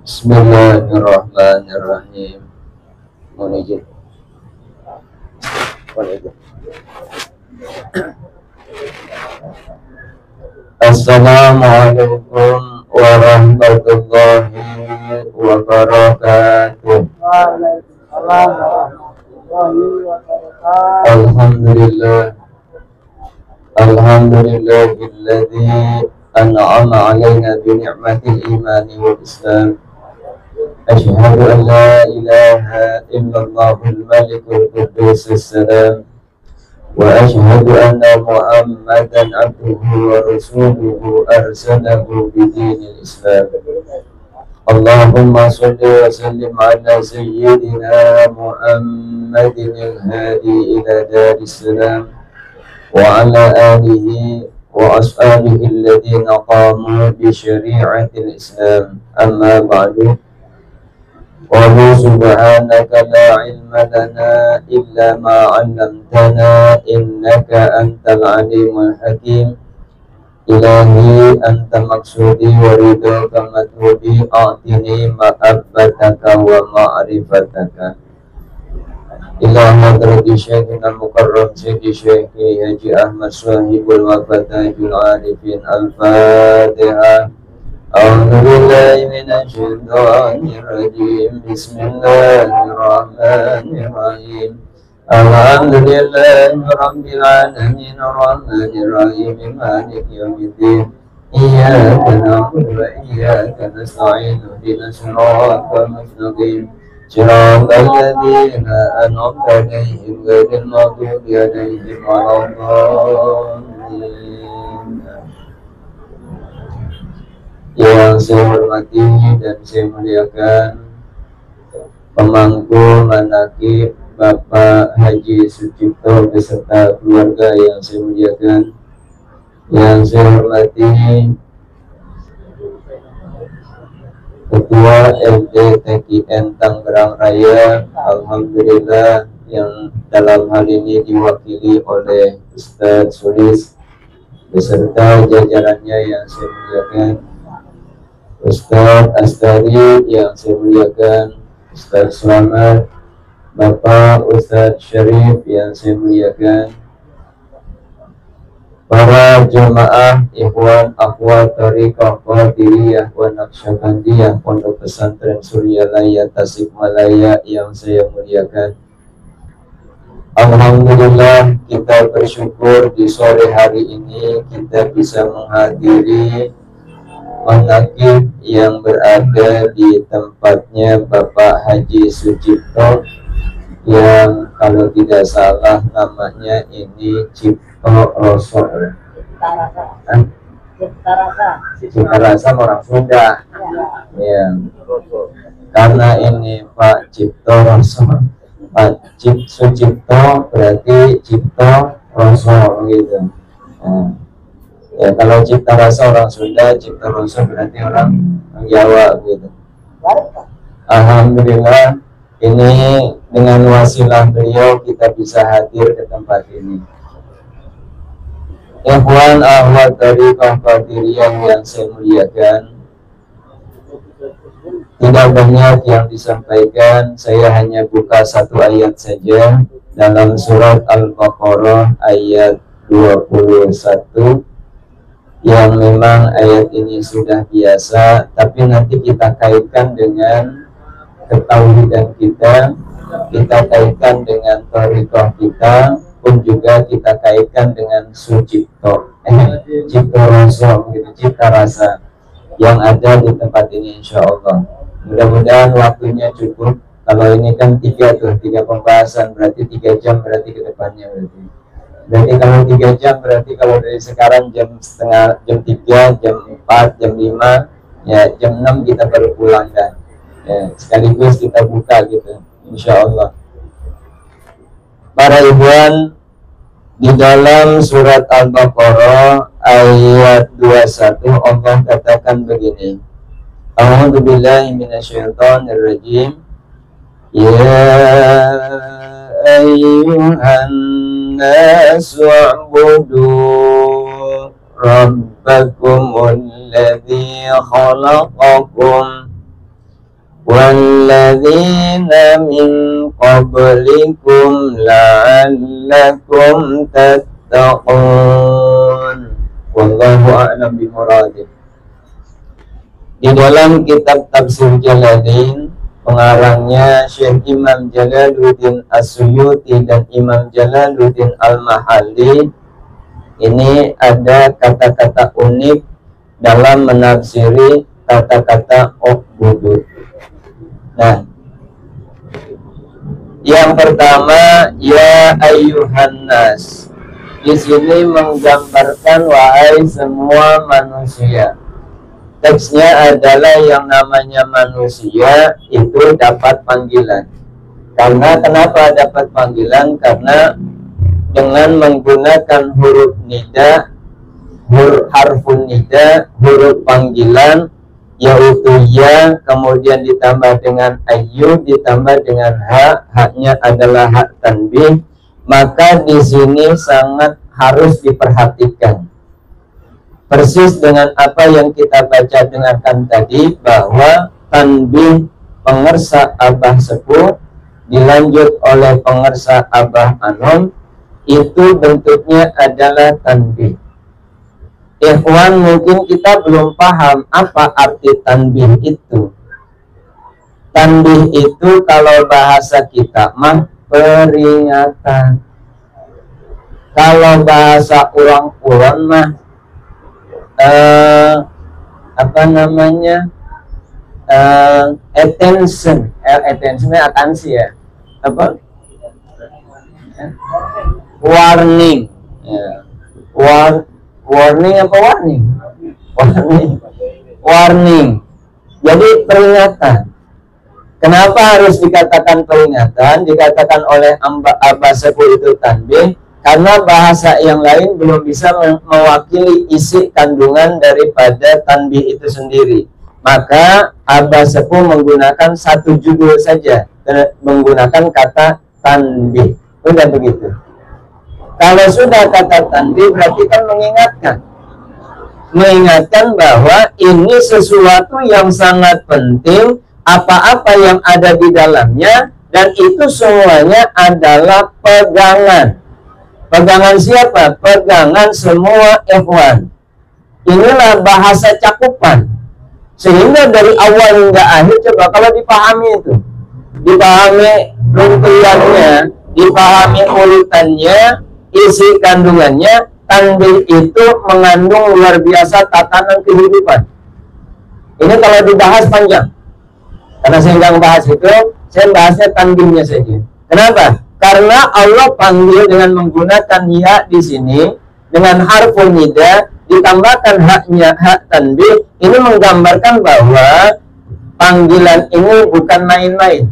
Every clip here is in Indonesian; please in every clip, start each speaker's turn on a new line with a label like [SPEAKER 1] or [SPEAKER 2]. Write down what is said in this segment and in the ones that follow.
[SPEAKER 1] Bismillahirrahmanirrahim. Mohon izin. Assalamualaikum warahmatullahi wabarakatuh.
[SPEAKER 2] Waalaikumsalam warahmatullahi wabarakatuh.
[SPEAKER 1] Alhamdulillah. Alhamdulillahilladzi an'ama 'alaina bi ni'matil imani wal islam. Asyhadu an la ilaha illallahul malikul quddus salam. Wa asyhadu anna Muhammadan abduhu wa rasuluhu arsalahu bidinil Islam. Allahumma shalli wa sallim ala sayyidina Muhammadin al-hadi ila daris salam wa ala alihi wa ashabihi alladhina qamu bi syari'atil Islam. Amma ba'du. Qalu subhanaka la ilma lana illa ma 'allamtana innaka antal alimul hakim. Ilahi anta maksudi wa ridhaka matlubi a'tini ma'abbataka wa ma'rifataka. Ila hadrati syekhina mukarram Sayyidi Syekhi Haji Ahmad Sahibul Wafatajul Arifin. Al-Fatihah. A'udzu billahi minasy syaithanir rajim. Bismillahirrahmanirrahim. Alhamdulillahi rabbil alamin arrahmanir rahim maliki yaumiddin. Iyyaka na'budu wa iyyaka nasta'in ihdinas siratal mustaqim siratal ladzina an'amta 'alaihim ghairil maghdubi 'alaihim waladdallin. Yang saya hormati dan saya muliakan pemangku manaqib Bapak Haji Sucipto beserta keluarga yang saya muliakan, yang saya hormati Ketua LD TKN Tangerang Raya, alhamdulillah, yang dalam hal ini diwakili oleh Ustadz Sulis beserta jajarannya yang saya muliakan, Ustadz Astari yang saya muliakan, Ustadz Selamat, Bapak Ustadz Syarif yang saya muliakan, para jemaah ikhwan akhwat thariqah Qadiriyah wa Naqsyabandiyah Pondok Pesantren Suryalaya Tasikmalaya yang saya muliakan. Alhamdulillah, kita bersyukur di sore hari ini kita bisa menghadiri manaqib yang berada di tempatnya Bapak Haji Sucipto, yang kalau tidak salah namanya ini Cipto Roso. Cipta Rasa orang Sunda. Ya. Karena ini Pak Cipto Roso, Pak Sucipto berarti Cipto Roso gitu. Ya, kalau Cipta Rasa orang Sunda, Cipta Roso berarti orang Jawa gitu. Alhamdulillah, ini dengan wasilah beliau kita bisa hadir ke tempat ini. Ikhwan ahwat thariqah Qadiriyah yang saya muliakan, tidak banyak yang disampaikan, saya hanya buka satu ayat saja dalam surat Al-Baqarah ayat 21, yang memang ayat ini sudah biasa, tapi nanti kita kaitkan dengan ketauhidan kita kaitkan dengan thariqah kita, pun juga kita kaitkan dengan Sucipto, Cipto Roso, gitu, Cipta Rasa yang ada di tempat ini, insya Allah. Mudah-mudahan waktunya cukup. Kalau ini kan tiga pembahasan, berarti 3 jam berarti ke depannya berarti kalau 3 jam berarti kalau dari sekarang jam 3, jam 4, jam 5, ya jam 6 kita baru pulang dah. Ya, sekaligus kita buka gitu, insya Allah. Para ikhwan, di dalam surat Al-Baqarah ayat 21 Allah katakan begini. A'udzu billahi minasyaitonir rajim. Ya ayyuhan nasu u'budu rabbakumul alladzi khalaqakum walladzina min qablikum la'allakum tattaqun. Wallahu a'lam bimurad. Di dalam kitab Tafsir Jalalain, pengarangnya Syekh Imam Jalaluddin As-Suyuti dan Imam Jalaluddin Al-Mahalli, ini ada kata-kata unik dalam menafsiri kata-kata u'budu. Nah, yang pertama, ya ayyuhan nas. Di sini menggambarkan wahai semua manusia. Teksnya adalah yang namanya manusia itu dapat panggilan. Karena kenapa dapat panggilan? Karena dengan menggunakan huruf nida, harfun nida, huruf panggilan, yaitu ya, kemudian ditambah dengan ayu, ditambah dengan ha, haknya adalah hak tanbih, maka di sini sangat harus diperhatikan. Persis dengan apa yang kita baca dengarkan tadi, bahwa tanbih pengersa abah sepuh dilanjut oleh pengersa abah anom, itu bentuknya adalah tanbih. Ikhwan, mungkin kita belum paham apa arti tanbih itu. Tanbih itu kalau bahasa kita mah peringatan. Kalau bahasa orang-orang mah attention, attentionnya atansi ya, apa? Warning, ya. Warning apa warning? Warning. Jadi peringatan. Kenapa harus dikatakan peringatan? Dikatakan oleh Abah Sepuh itu tanbih, karena bahasa yang lain belum bisa mewakili isi kandungan daripada tanbih itu sendiri. Maka Abah Sepuh menggunakan satu judul saja, menggunakan kata tanbih. Sudah begitu. Kalau sudah kata tanbih berarti kan mengingatkan bahwa ini sesuatu yang sangat penting, apa-apa yang ada di dalamnya, dan itu semuanya adalah pegangan. Pegangan siapa? Pegangan semua ikhwan. Inilah bahasa cakupan. Sehingga dari awal hingga akhir, coba kalau dipahami itu, dipahami runtutannya, dipahami urutannya, isi kandungannya, tanbih itu mengandung luar biasa tatanan kehidupan. Ini kalau dibahas panjang. Karena saya nggak bahas itu, saya bahasnya tanbihnya saja. Kenapa? Karena Allah panggil dengan menggunakan ya di sini, dengan harfun nida, ditambahkan haknya, hak tanbih, ini menggambarkan bahwa panggilan ini bukan main-main.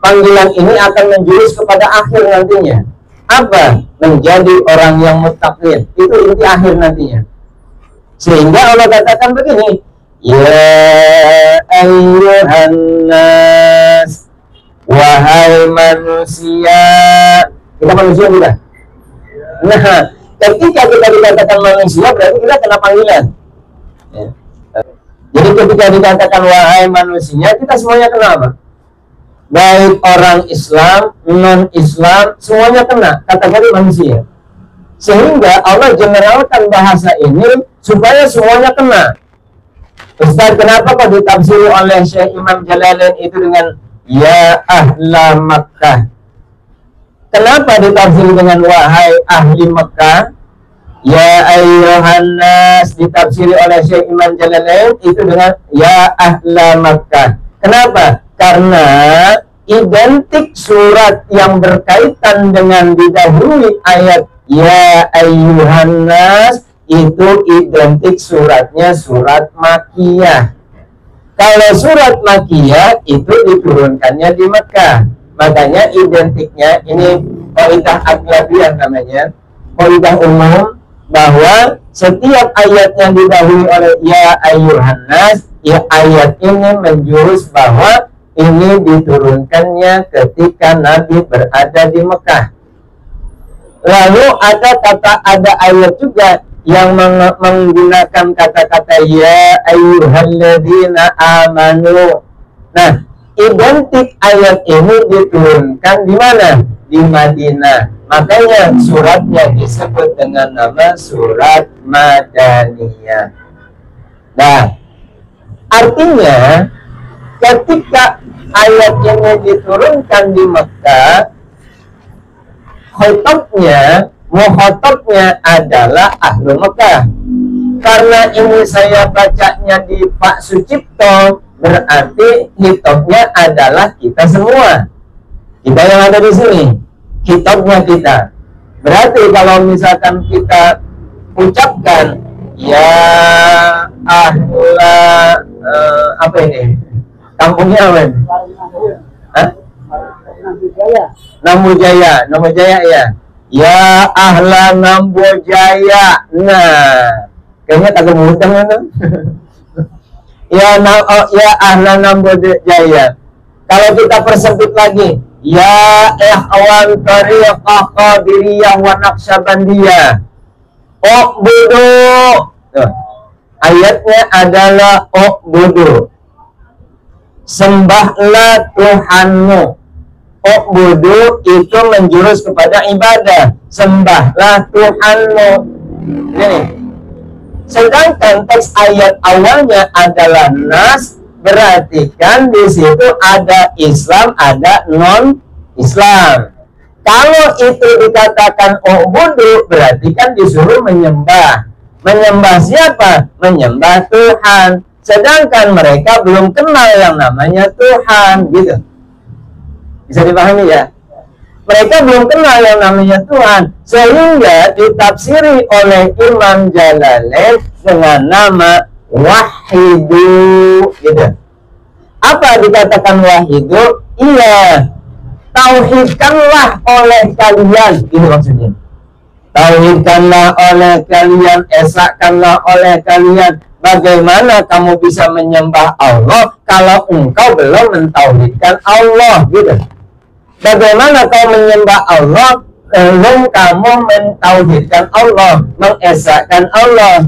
[SPEAKER 1] Panggilan ini akan menjurus kepada akhir nantinya. Apa? Menjadi orang yang muttaqin. Itu inti akhir nantinya. Sehingga Allah katakan begini, ya ayyuhan nas, wahai manusia. Kita manusia bukan? Nah, ketika kita dikatakan manusia berarti kita kena panggilan ya. Jadi ketika dikatakan wahai manusia, kita semuanya kena apa? Baik orang Islam, non-Islam, semuanya kena kategori manusia. Sehingga Allah generalkan bahasa ini supaya semuanya kena. Ustaz, kenapa kok ditafsiri oleh Syekh Imam Jalalain itu dengan ya ahla Makkah? Kenapa ditafsiri dengan wahai ahli Makkah? Ya ayyuhan nas ditafsiri oleh Syekh Imam Jalalain itu dengan ya ahla Makkah. Kenapa? Karena identik surat yang berkaitan dengan didahului ayat ya ayyuhan nas itu identik suratnya surat Makkiyah. Kalau surat Makkiyah itu diturunkannya di Mekah. Makanya identiknya ini qaidah aglabiyah namanya, qaidah umum, bahwa setiap ayat yang didahului oleh ya ayyuhan nas, ya ayat ini menjurus bahwa ini diturunkannya ketika Nabi berada di Mekah. Lalu ada ayat juga yang menggunakan kata-kata ya ayyuhalladzina amanu. Nah, identik ayat ini diturunkan di mana? Di Madinah. Makanya suratnya disebut dengan nama surat Madaniyah. Nah, artinya ketika ayat ini diturunkan di Mekah, muhotabnya adalah ahlu Mekah. Karena ini saya bacanya di Pak Sucipto, berarti hitobnya adalah kita semua. Kita yang ada di sini, hitobnya kita. Berarti kalau misalkan kita ucapkan ya ahla apa ini? Kampungnya apa ini? Hah? Nambojaya ya. Ya ahla Nambojaya. Nah, kayaknya tak kemudian itu. Ya ahla Nambojaya. Kalau kita persempit lagi, ya ikhwan tariqah qadiriyah wa naqsyabandiyah. Uqbudu. Ayatnya adalah uqbudu. Sembahlah Tuhanmu. Uqbudu itu menjurus kepada ibadah. Sembahlah Tuhanmu. Ini. Sedangkan teks ayat awalnya adalah nas, berarti kan di situ ada Islam, ada non-Islam. Kalau itu dikatakan uqbudu, berarti kan disuruh menyembah. Menyembah siapa? Menyembah Tuhan. Sedangkan mereka belum kenal yang namanya Tuhan, gitu. Bisa dipahami ya? Mereka belum kenal yang namanya Tuhan, sehingga ditafsiri oleh Imam Jalalain dengan nama wahidu, gitu. Apa dikatakan wahidu? Iya, tauhidkanlah oleh kalian, gitu maksudnya. Tauhidkanlah oleh kalian, esakkanlah oleh kalian. Bagaimana kamu bisa menyembah Allah kalau engkau belum mentauhidkan Allah, gitu. Bagaimana kau menyembah Allah belum kamu mentauhidkan Allah, mengesahkan Allah.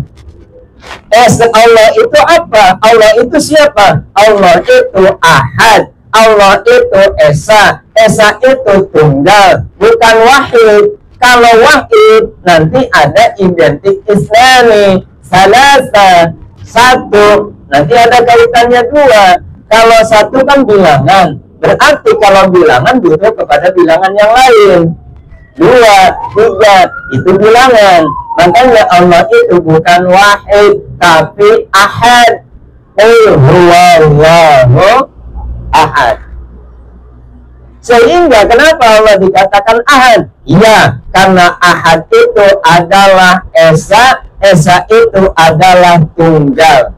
[SPEAKER 1] Allah itu apa? Allah itu siapa? Allah itu ahad. Allah itu esa. Esa itu tunggal, bukan wahid. Kalau wahid nanti ada identik isnani, salasa, satu. Nanti ada kaitannya dua. Kalau satu kan bilangan, berarti kalau bilangan butuh kepada bilangan yang lain. 2, 3 itu bilangan. Makanya Allah itu bukan wahid tapi ahad. Huwallahu ahad. Sehingga kenapa Allah dikatakan ahad? Ya, karena ahad itu adalah esa, esa itu adalah tunggal.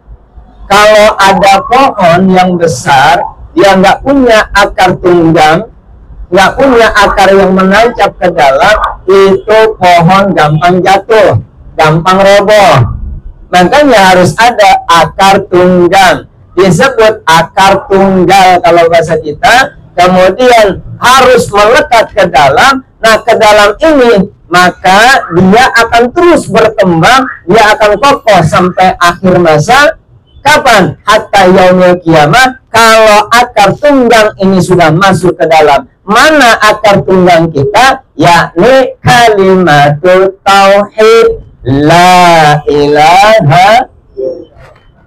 [SPEAKER 1] Kalau ada pohon yang besar, dia nggak punya akar tunggang, nggak punya akar yang menancap ke dalam, itu pohon gampang jatuh, gampang roboh. Makanya harus ada akar tunggang, disebut akar tunggal kalau bahasa kita. Kemudian harus melekat ke dalam. Nah, ke dalam ini maka dia akan terus berkembang, dia akan kokoh sampai akhir masa. Kapan? Hatta yaumil kiamah. Kalau akar tunggang ini sudah masuk ke dalam, mana akar tunggang kita? Yakni kalimatul tauhid, la ilaha,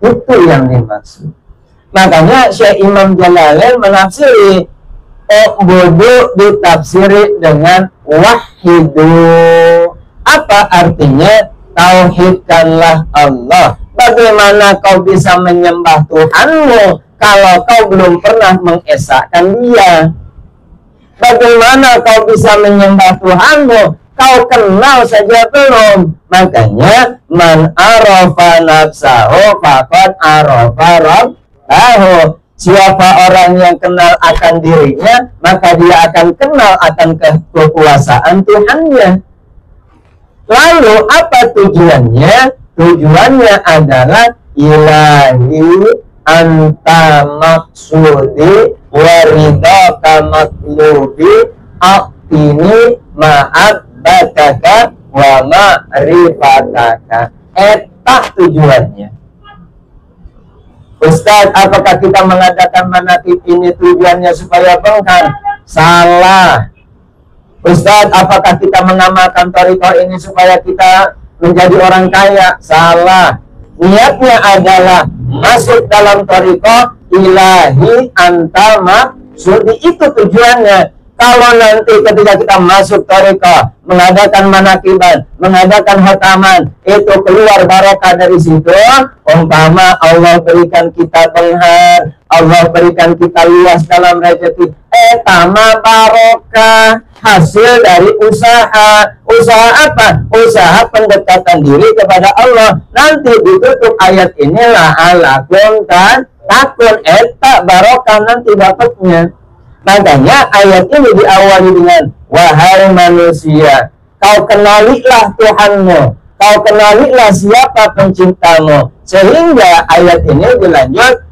[SPEAKER 1] itu yang dimaksud. Makanya Syekh Imam Jalalain menafsiri uqbudu ditafsiri dengan wahidu. Apa artinya? Tauhidkanlah Allah. Bagaimana kau bisa menyembah Tuhanmu kalau kau belum pernah mengesahkan Dia? Bagaimana kau bisa menyembah Tuhanmu? Kau kenal saja belum. Makanya man arafa nafsahu faqad arafa rabbahu. Siapa orang yang kenal akan dirinya, maka dia akan kenal akan kekuasaan Tuhannya. Lalu apa tujuannya? Tujuannya adalah ilahi anta maksudi waridaka matlubi aktini ma'abbataka wa ma'rifataka. Eta tujuannya. Ustaz, apakah kita mengadakan manakib ini tujuannya supaya bengkar? Salah. Ustaz, apakah kita mengamalkan thariqah ini supaya kita menjadi orang kaya? Salah. Niatnya adalah masuk dalam thariqah ilahi antal maksudi, itu tujuannya. Kalau nanti ketika kita masuk thariqah, mengadakan manakiban, mengadakan khataman, itu keluar barokah dari situ, umpama Allah berikan kita penghar, Allah berikan kita luas dalam rezeki, tama barokah, hasil dari usaha. Usaha apa? Usaha pendekatan diri kepada Allah. Nanti ditutup ayat inilah alakum takun, eta barokah nanti dapatnya. Makanya ayat ini diawali dengan wahai manusia, kau kenalilah Tuhanmu, kau kenalilah siapa penciptamu. Sehingga ayat ini dilanjut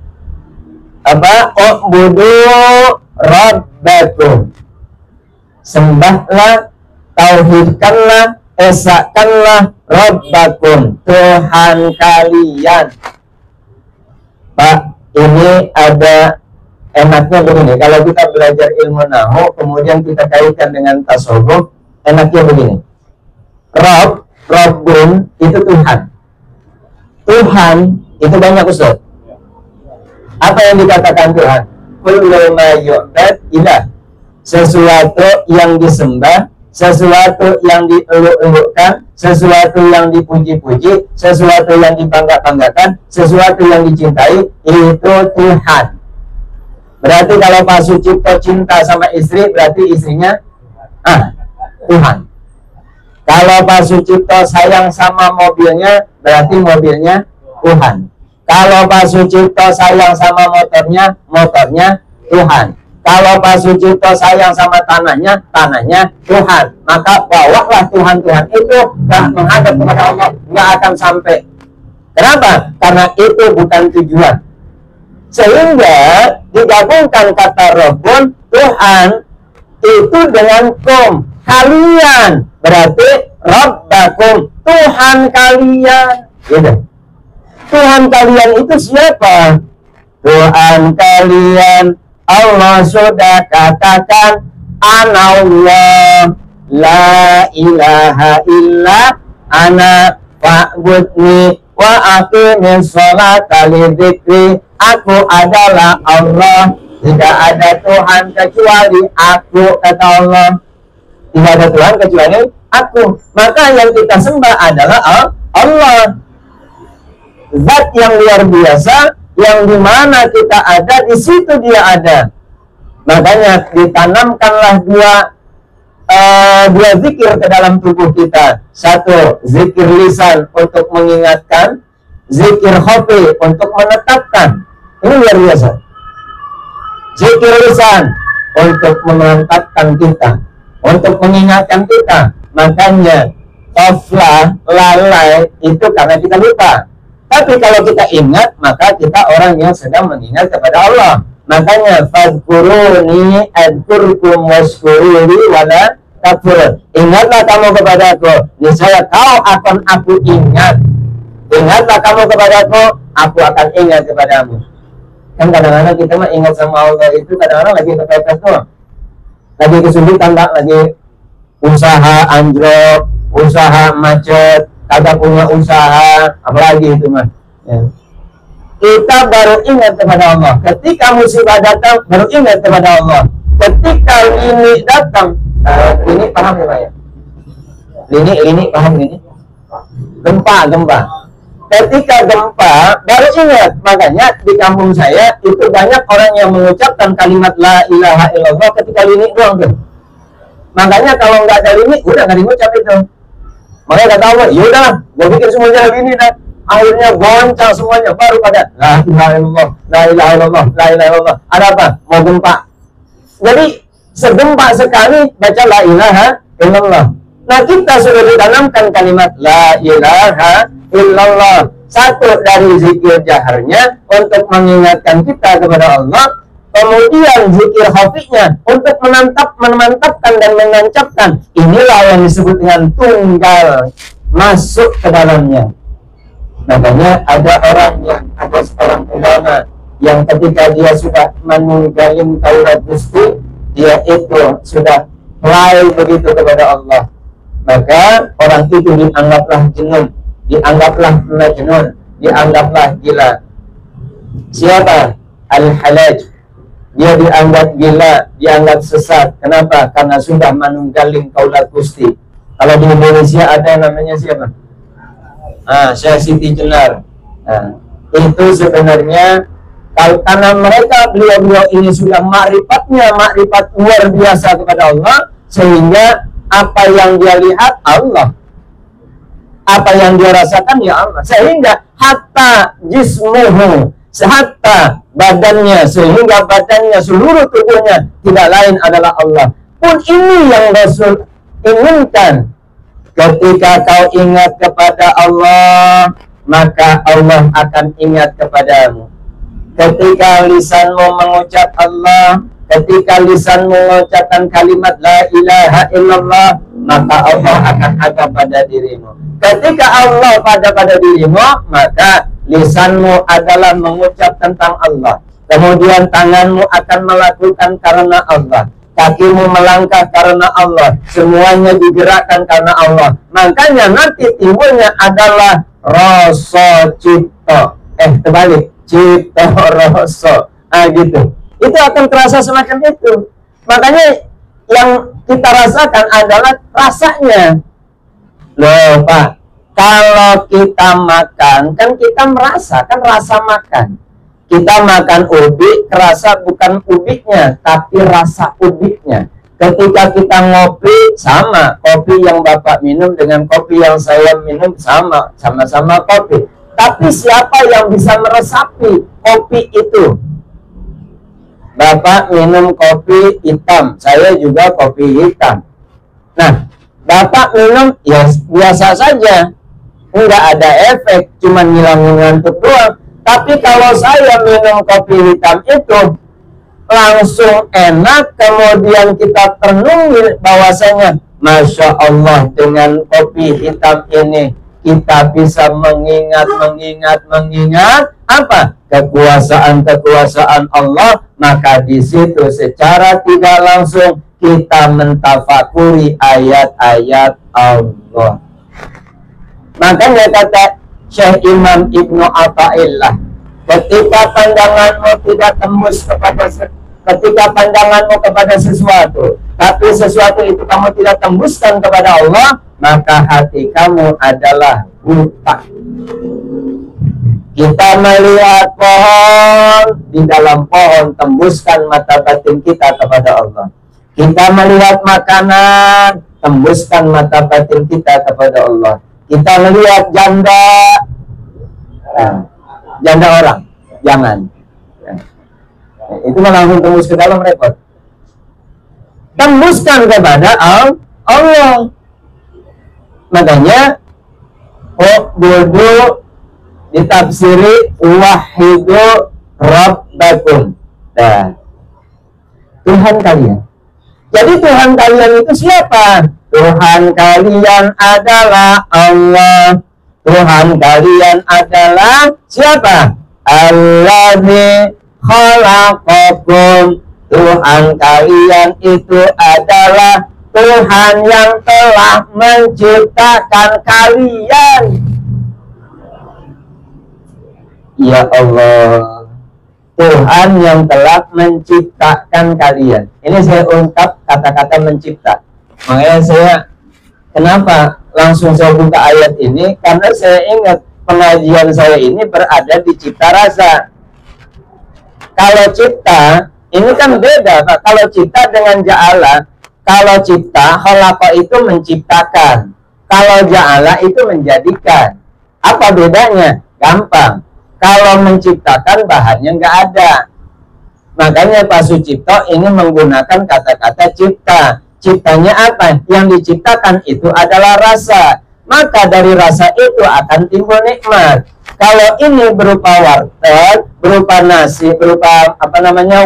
[SPEAKER 1] apa? U'budu rabbakum, sembahlah, tauhidkanlah, esakanlah rabbakum, Tuhan kalian. Pak, ini ada enaknya begini, kalau kita belajar ilmu nahu kemudian kita kaitkan dengan tasawuf, enaknya begini. Rabbun itu Tuhan. Tuhan itu banyak, Ustaz. Apa yang dikatakan Tuhan? Kullu ma yu'bad ilah. Sesuatu yang disembah, sesuatu yang dieluk-elukkan, sesuatu yang dipuji-puji, sesuatu yang dibangga-banggakan, sesuatu yang dicintai, itu Tuhan. Berarti kalau Pak Sucipto cinta sama istri, berarti istrinya Tuhan. Kalau Pak Sucipto sayang sama mobilnya, berarti mobilnya Tuhan. Kalau Pak Sucipto sayang sama motornya, motornya Tuhan. Kalau Pak Sucipto sayang sama tanahnya, tanahnya Tuhan. Maka bawalah Tuhan-Tuhan itu menghadap kepada Allah, nggak akan sampai. Kenapa? Karena itu bukan tujuan. Sehingga digabungkan kata Rabbun, Tuhan, itu dengan kum, kalian. Berarti Rabbakum, Tuhan kalian. Gitu. Tuhan kalian itu siapa? Tuhan kalian, Allah sudah katakan, Anallah, la ilaha illa ana fa'budni wa aqimis sholata lidzikri. Aku adalah Allah, tidak ada Tuhan kecuali aku, kata Allah. Tidak ada Tuhan kecuali aku. Maka yang kita sembah adalah Allah, zat yang luar biasa, yang dimana kita ada, di situ dia ada. Makanya ditanamkanlah dua zikir ke dalam tubuh kita. Satu, zikir lisan untuk mengingatkan, zikir khafi untuk menetapkan. Ini luar biasa. Zikir lisan untuk memantapkan kita, untuk mengingatkan kita. Makanya ghaflah, lalai itu karena kita lupa. Tapi kalau kita ingat, maka kita orang yang sedang mengingat kepada Allah. Makanya fadhkuruni adkurkum washkuruli wala takfurun. Ingatlah kamu kepadaku, niscaya kau akan aku ingat. Ingatlah kamu kepadaku, aku akan ingat kepadamu. Kan kadang-kadang kita mah ingat sama Allah itu kadang-kadang lagi kepepes tuh, lagi kesulitan, tak, lagi usaha anjlok, usaha macet, kagak punya usaha, apalagi itu mah. Ya. Kita baru ingat kepada Allah. Ketika musibah datang, baru ingat kepada Allah. Ketika ini datang, ini paham ya Pak ya? Ini paham ini? Gempa. Ketika gempa, baru ingat. Makanya di kampung saya itu banyak orang yang mengucapkan kalimat la ilaha illallah ketika lini doang tuh. Makanya kalau nggak ada lini, udah nggak diucap itu. Makanya kata Allah, yaudah, gue pikir semuanya lini dah. Akhirnya goncang semuanya, baru pada la ilaha illallah, la ilaha illallah, la ilaha illallah. Ada apa? Mau gempa. Jadi segempa sekali baca la ilaha illallah. Nah, kita sudah ditanamkan kalimat la ilaha illallah. Satu dari zikir jaharnya untuk mengingatkan kita kepada Allah. kemudian zikir khafinya untuk memantapkan dan menancapkan, inilah yang disebut dengan tunggal masuk ke dalamnya. Makanya ada seorang ulama yang ketika dia sudah meninggalin taurat Gusti, dia itu sudah mulai begitu kepada Allah, maka orang itu dianggaplah jenun, dianggaplah majnun, dianggaplah gila. Siapa? Al-Halaj. Dia dianggap gila, dianggap sesat. Kenapa? Karena sudah meninggalin taurat Gusti. Kalau di Indonesia ada yang namanya siapa? Syekh Siti Jenar. Itu sebenarnya karena mereka beliau ini sudah makrifat luar biasa kepada Allah, sehingga apa yang dia lihat Allah, apa yang dia rasakan ya Allah, sehingga hatta jismuhu, hatta badannya, sehingga badannya, seluruh tubuhnya tidak lain adalah Allah. Pun ini yang Rasul inginkan. Ketika kau ingat kepada Allah, maka Allah akan ingat kepadamu. Ketika lisanmu mengucap Allah, ketika lisanmu mengucapkan kalimat la ilaha illallah, maka Allah akan ada pada dirimu. Ketika Allah pada dirimu, maka lisanmu adalah mengucap tentang Allah. Kemudian tanganmu akan melakukan karena Allah. Kakimu melangkah karena Allah. Semuanya digerakkan karena Allah. Makanya nanti timbulnya adalah rasa cipta. Terbalik. Cipta rasa. Gitu. Itu akan terasa semacam itu. Makanya yang kita rasakan adalah rasanya. Loh Pak, kalau kita makan, kan kita merasakan rasa makan. Kita makan ubi, kerasa bukan ubinya, tapi rasa ubinya. Ketika kita ngopi, sama. Kopi yang Bapak minum dengan kopi yang saya minum sama-sama kopi. Tapi siapa yang bisa meresapi kopi itu? Bapak minum kopi hitam, saya juga kopi hitam. Nah, Bapak minum ya biasa saja, nggak ada efek, cuma ngilangin ngantuk doang. Tapi kalau saya minum kopi hitam itu langsung enak, kemudian kita renungi bahwasanya Masya Allah, dengan kopi hitam ini kita bisa mengingat apa? Kekuasaan Allah. Maka di situ secara tidak langsung kita mentafakuri ayat-ayat Allah. Makanya kata Syekh Imam Ibnu Athaillah, ketika pandanganmu tidak tembus ketika pandanganmu kepada sesuatu, tapi sesuatu itu kamu tidak tembuskan kepada Allah, maka hati kamu adalah buta. Kita melihat pohon, di dalam pohon tembuskan mata batin kita kepada Allah. Kita melihat makanan, tembuskan mata batin kita kepada Allah. Kita melihat janda orang, jangan. Itu langsung tembus ke dalam, repot. Tembuskan kepada Allah. Makanya budu ditafsiri wahidu rabbakum. Tuhan kalian. Jadi Tuhan kalian itu siapa? Tuhan kalian adalah Allah. Tuhan kalian adalah siapa? Allazi khalaqakum. Tuhan kalian itu adalah Tuhan yang telah menciptakan kalian. Ya Allah, Tuhan yang telah menciptakan kalian. Ini saya ungkap kata-kata mencipta. Makanya saya, kenapa langsung saya buka ayat ini? Karena saya ingat pengajian saya ini berada di cipta rasa. Kalau cipta, ini kan beda Pak. Kalau cipta dengan ja'ala. Kalau cipta, khalaqa itu menciptakan. Kalau ja'ala itu menjadikan. Apa bedanya? Gampang. Kalau menciptakan bahannya nggak ada. Makanya Pak Sucipto ini menggunakan kata-kata cipta. Ciptanya apa? Yang diciptakan itu adalah rasa. Maka dari rasa itu akan timbul nikmat. kalau ini berupa warteg, berupa nasi, berupa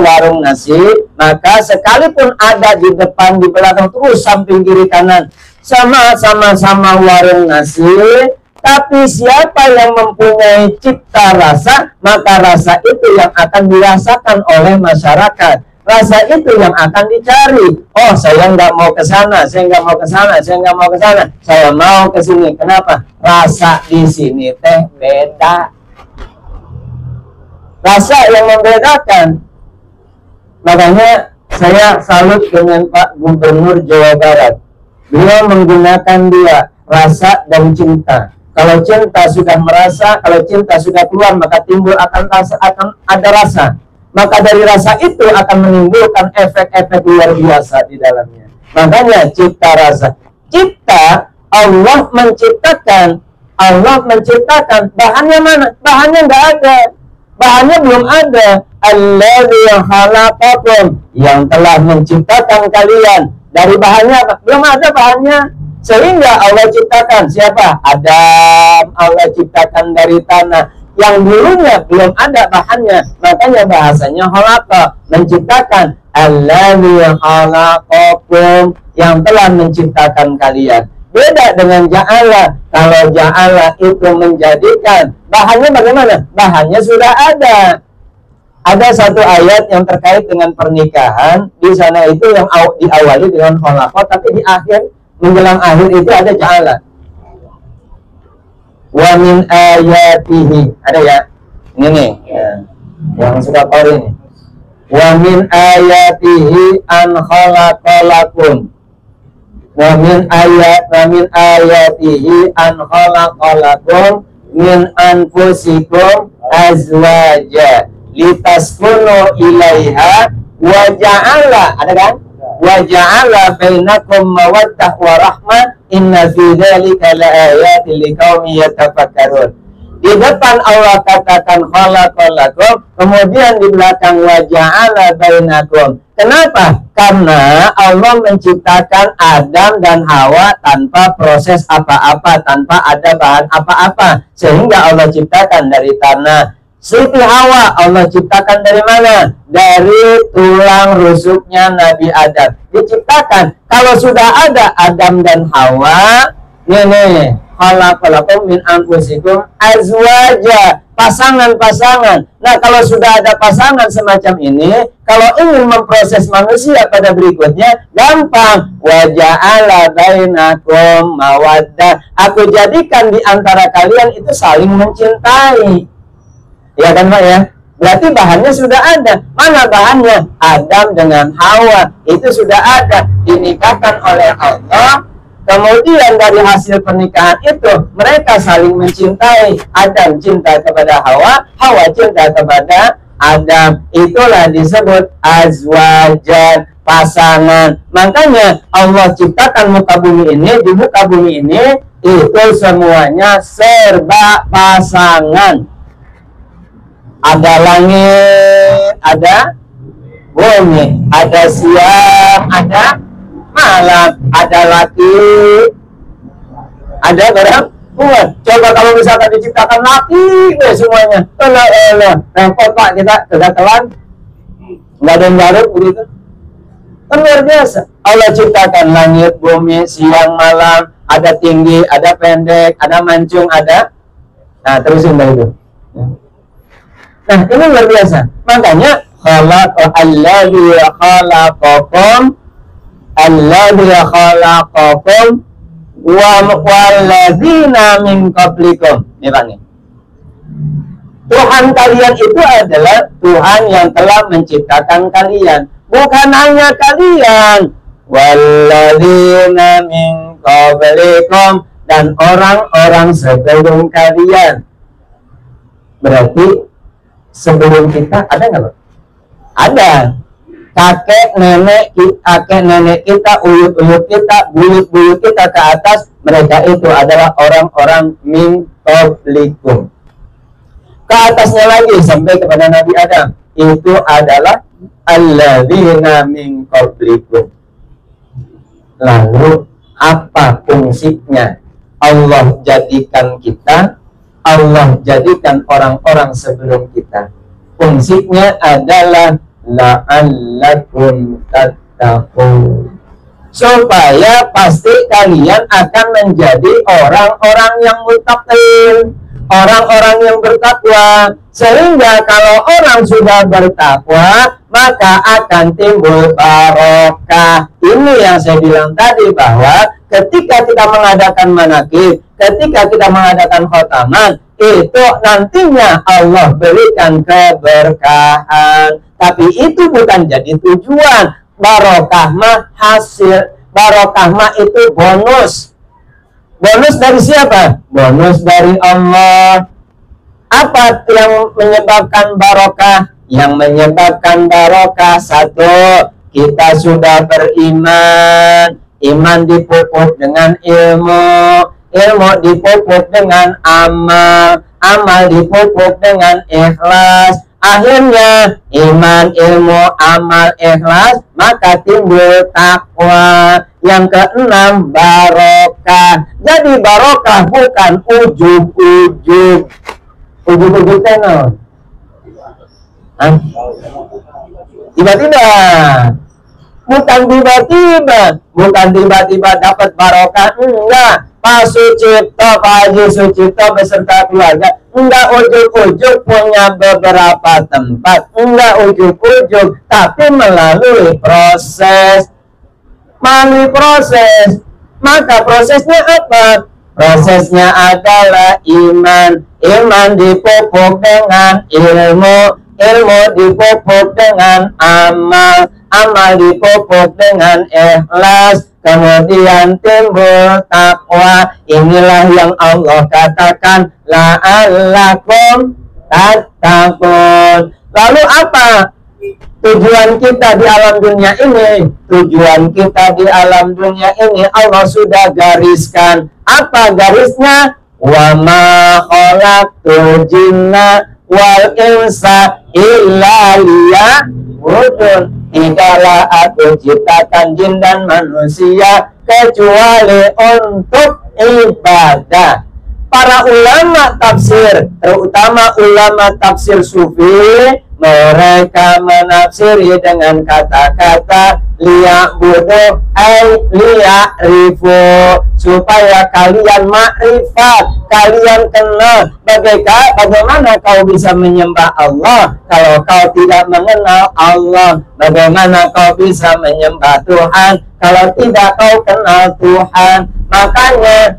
[SPEAKER 1] warung nasi, maka sekalipun ada di depan, di belakang, terus samping kiri kanan, sama-sama warung nasi, tapi siapa yang mempunyai cipta rasa, maka rasa itu yang akan dirasakan oleh masyarakat. Rasa itu yang akan dicari. Oh, saya nggak mau ke sana, saya nggak mau ke sana, saya nggak mau ke sana, saya mau ke sini. Kenapa? Rasa di sini teh beda. Rasa yang membedakan. Makanya saya salut dengan Pak Gubernur Jawa Barat. Beliau menggunakan dua, rasa dan cinta. Kalau cinta sudah merasa, kalau cinta sudah keluar, maka timbul akan ada rasa. Maka dari rasa itu akan menimbulkan efek-efek luar biasa di dalamnya. Makanya cipta rasa. Cipta, Allah menciptakan. Bahannya mana? Bahannya nggak ada. Bahannya belum ada. Alladzi khalaqakum, yang telah menciptakan kalian. Dari bahannya apa? Belum ada bahannya. Sehingga Allah ciptakan siapa? Adam. Allah ciptakan dari tanah yang dulunya belum ada bahannya, makanya bahasanya khalaqa, menciptakan. Alladzi khalaqakum, yang telah menciptakan kalian. Beda dengan ja'ala. Kalau ja'ala itu menjadikan, bahannya bagaimana? Bahannya sudah ada. Ada satu ayat yang terkait dengan pernikahan, di sana itu yang diawali dengan khalaqa, tapi di akhir, menjelang akhir itu ada ja'ala. Wa min ayatihi, ada ya, ini nih ya, yang suka Qori nih. Wa min ayatihi an khalaqalakum, wa min ayatihi an khalaqalakum min anfusikum azwaja litaskunu ilaiha wa ja'ala, ada kan? Wa ja'ala bainakum mawaddah wa rahmah inna fi dzalika laayatin liqaumin yatafakkarun. Di depan Allah katakan khalaqalakum, kemudian di belakang wa ja'ala bainakum. Kenapa? Karena Allah menciptakan Adam dan Hawa tanpa proses apa-apa, tanpa ada bahan apa-apa, sehingga Allah ciptakan dari tanah. Siti Hawa Allah ciptakan dari mana? Dari tulang rusuknya Nabi Adam. Diciptakan. Kalau sudah ada Adam dan Hawa, nih, khalaqalakum min anfusikum azwaja, pasangan-pasangan. Nah, kalau sudah ada pasangan semacam ini, kalau ingin memproses manusia pada berikutnya, gampang. Wa ja'ala bainakum mawaddah. Aku jadikan di antara kalian itu saling mencintai. Ya kan Pak ya? Berarti bahannya sudah ada. Mana bahannya? Adam dengan Hawa. Itu sudah ada. Dinikahkan oleh Allah. Kemudian dari hasil pernikahan itu, mereka saling mencintai. Adam cinta kepada Hawa, Hawa cinta kepada Adam. Itulah disebut azwajan, pasangan. Makanya Allah ciptakan muka bumi ini. Di muka bumi ini, itu semuanya serba pasangan. Ada langit, ada bumi, ada siang, ada malam, ada laki, ada perempuan. Coba kalau misalkan diciptakan laki deh semuanya, repot Pak, kita kegatelan, nggak ada yang garuk begitu. Kan luar biasa. Allah ciptakan langit, bumi, siang, malam, ada tinggi, ada pendek, ada mancung, ada. Nah, terusin dari itu. Nah, ini luar biasa. Makanya alladzi khalaqakum walladzina min qablikum. Ini Pak nih. Tuhan kalian itu adalah Tuhan yang telah menciptakan kalian. Bukan hanya kalian. Walladzina min qablikum, dan orang-orang sebelum kalian. Berarti sebelum kita ada nggak Pak? Ada. Kakek nenek kita, uyut-uyut kita, buyut-buyut kita ke atas, mereka itu adalah orang-orang min qablikum. Ke atasnya lagi sampai kepada Nabi Adam, itu adalah alladzina min qablikum. Lalu apa fungsinya Allah jadikan kita Allah jadikan orang-orang sebelum kita. Fungsinya adalah la'allakum tattaqun, supaya pasti kalian akan menjadi orang-orang yang muttaqin, orang-orang yang bertakwa. Sehingga kalau orang sudah bertakwa, maka akan timbul barokah. Ini yang saya bilang tadi, bahwa ketika kita mengadakan manakib, ketika kita mengadakan khotaman, itu nantinya Allah berikan keberkahan. Tapi itu bukan jadi tujuan. Barokah mah hasil, barokah mah itu bonus. Bonus dari siapa? Bonus dari Allah. Apa yang menyebabkan barokah? Yang menyebabkan barokah, satu, kita sudah beriman. Iman dipupuk dengan ilmu, ilmu dipupuk dengan amal, amal dipupuk dengan ikhlas. Akhirnya iman, ilmu, amal, ikhlas, maka timbul takwa. Yang keenam, barokah. Jadi barokah bukan ujug-ujug. Ujug-ujug tenor. Tiba-tiba. Bukan tiba-tiba. Bukan tiba-tiba dapat barokah. Enggak. Pak Sucipto, Pak Haji Sucipto beserta keluarga, enggak ujuk-ujuk punya beberapa tempat, enggak ujuk-ujuk, tapi melalui proses. Melalui proses. Maka prosesnya apa? Prosesnya adalah iman. Iman dipupuk dengan ilmu, ilmu dipupuk dengan amal, amal dipupuk dengan ikhlas. Kemudian timbul takwa. Inilah yang Allah katakan la'allakum tattaqun. Lalu apa tujuan kita di alam dunia ini? Tujuan kita di alam dunia ini Allah sudah gariskan. Apa garisnya? Wa ma khalaqtul jinna wal insa illa liya'budun. Tidaklah aku ciptakan jin dan manusia kecuali untuk ibadah. Para ulama tafsir, terutama ulama tafsir sufi, mereka menafsiri dengan kata-kata liya'budu ay liya'rifu, supaya kalian makrifat, kalian kenal. Bagaimana kau bisa menyembah Allah kalau kau tidak mengenal Allah? Bagaimana kau bisa menyembah Tuhan kalau tidak kau kenal Tuhan? Makanya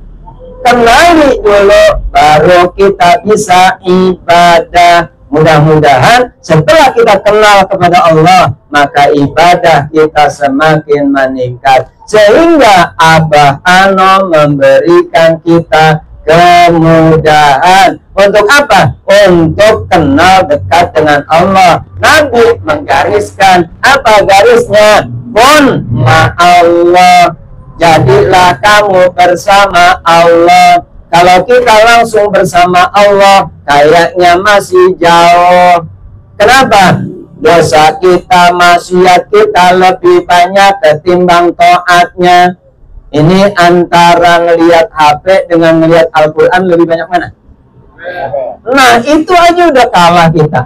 [SPEAKER 1] kenali dulu, baru kita bisa ibadah. Mudah-mudahan setelah kita kenal kepada Allah, maka ibadah kita semakin meningkat. Sehingga Abah Ano memberikan kita kemudahan. Untuk apa? Untuk kenal dekat dengan Allah. Nabi menggariskan, apa garisnya? Kun ma'allah. Jadilah kamu bersama Allah. Kalau kita langsung bersama Allah, kayaknya masih jauh. Kenapa? Dosa kita, maksiat kita lebih banyak ketimbang taatnya. Ini antara ngelihat HP dengan ngelihat Al-Quran, lebih banyak mana? Nah, itu aja udah kalah kita.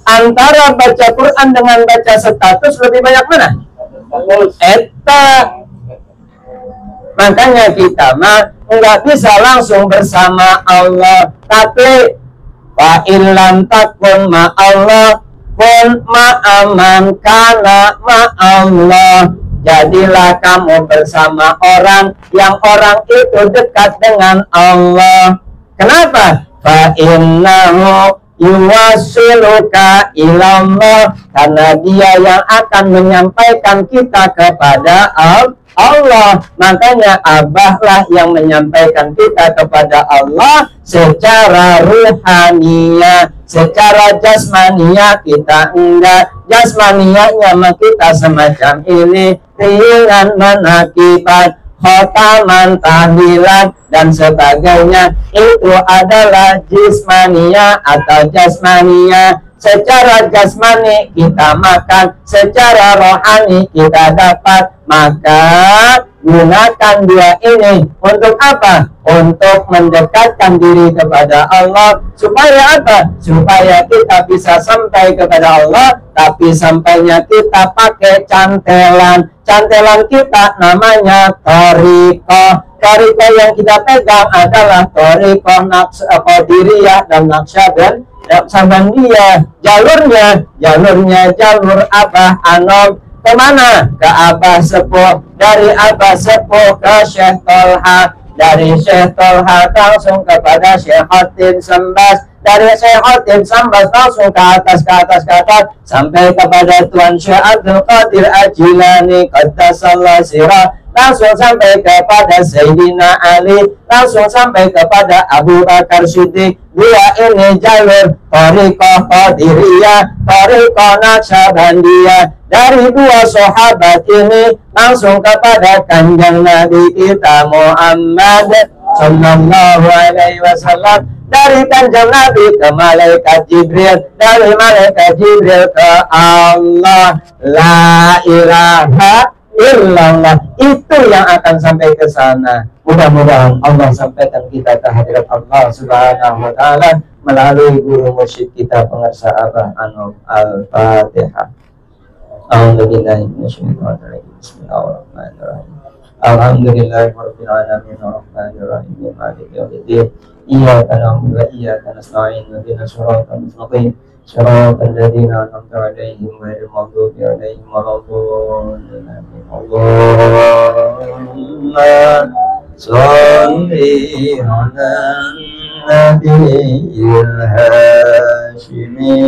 [SPEAKER 1] Antara baca Quran dengan baca status, lebih banyak mana? Eta. Makanya kita mah nggak bisa langsung bersama Allah, tapi fa illam takun ma Allah kun ma'aman kana ma Allah. Jadilah kamu bersama orang yang orang itu dekat dengan Allah. Kenapa? Fa innahu yuwasiluka ilallah, karena dia yang akan menyampaikan kita kepada Allah. Makanya Abahlah yang menyampaikan kita kepada Allah secara ruhaniyah. Secara jasmaniyah kita enggak. Jasmaniyahnya kita semacam ini, ringan menakibat, khotaman, tahlilan dan sebagainya. Itu adalah jismaniyah atau jasmaniyah. Secara jasmani kita makan, secara rohani kita dapat. Maka Gunakan dua ini untuk apa? Untuk mendekatkan diri kepada Allah. Supaya apa? Supaya kita bisa sampai kepada Allah, tapi sampainya kita pakai cantelan. Cantelan kita namanya thariqah. Thariqah yang kita pegang adalah thariqah Qadiriyah dan Naqsyabandiyah. Jalurnya jalur Abah Anom. Kemana? Ke Abah Sepuh. Dari Abah Sepuh ke Syekh Tolha. Dari Syekh Tolha langsung kepada Syekh Hatim Sambas. Dari Syekh Hatim Sambas langsung ke atas sampai kepada Tuan Syekh Abdul Qadir Al-Jilani Qaddasallahu sirah. Langsung sampai kepada Sayyidina Ali, langsung sampai kepada Abu Bakar Siddiq. Dua ini jalur thariqah Qadiriyah, thariqah Naqsyabandiyah. Dari dua sahabat ini langsung kepada kanjeng Nabi kita Muhammad sallallahu alaihi wasallam. Dari kanjeng Nabi ke malaikat Jibril, dari malaikat Jibril ke Allah. La ilaha illallah, itu yang akan sampai ke sana. Mudah-mudahan Allah sampaikan kita ke hadirat Allah Subhanahu wa taala melalui guru mursyid kita pengarsa Abah Anom. Al-Fatihah. A'udzubillahi minasyaitonir rajim. Bismillahirrahmanirrahim. Alhamdulillahirabbil alamin arrahmanir rahim maliki yaumiddin. Iyyaka na'budu wa iyyaka nasta'in ihdinas siratal mustaqim. Shiratal ladzina an'amta 'alaihim ghairil maghdubi 'alaihim waladdallin. Allahumma shalli 'alan nabiyil hashimi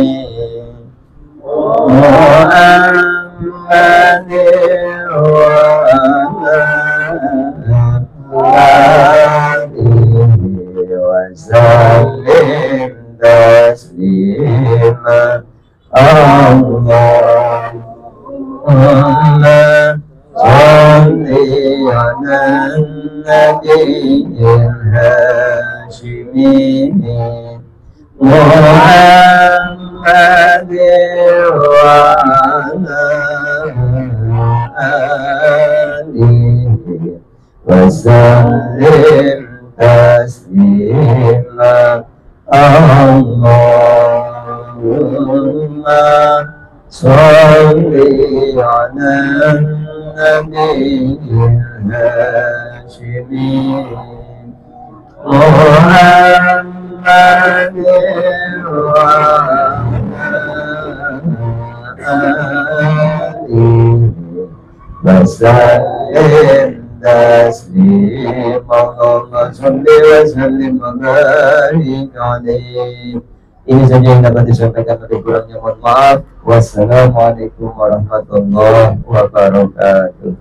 [SPEAKER 1] Muhammadin wa ala alihi wa sallim taslima. Allahumma shalli 'alan nabiyil hashimi Muhammadin wa ala alihi wa sallim taslima. Allahumma shalli 'alan nabiyil hashimi Muhammadin wa alihi wa sallim taslima. Allahumma shalli wa sallim wa barik alaihi. Ini saja yang dapat disampaikan, lebih kurangnya mohon maaf. Wassalamualaikum warahmatullahi wabarakatuh.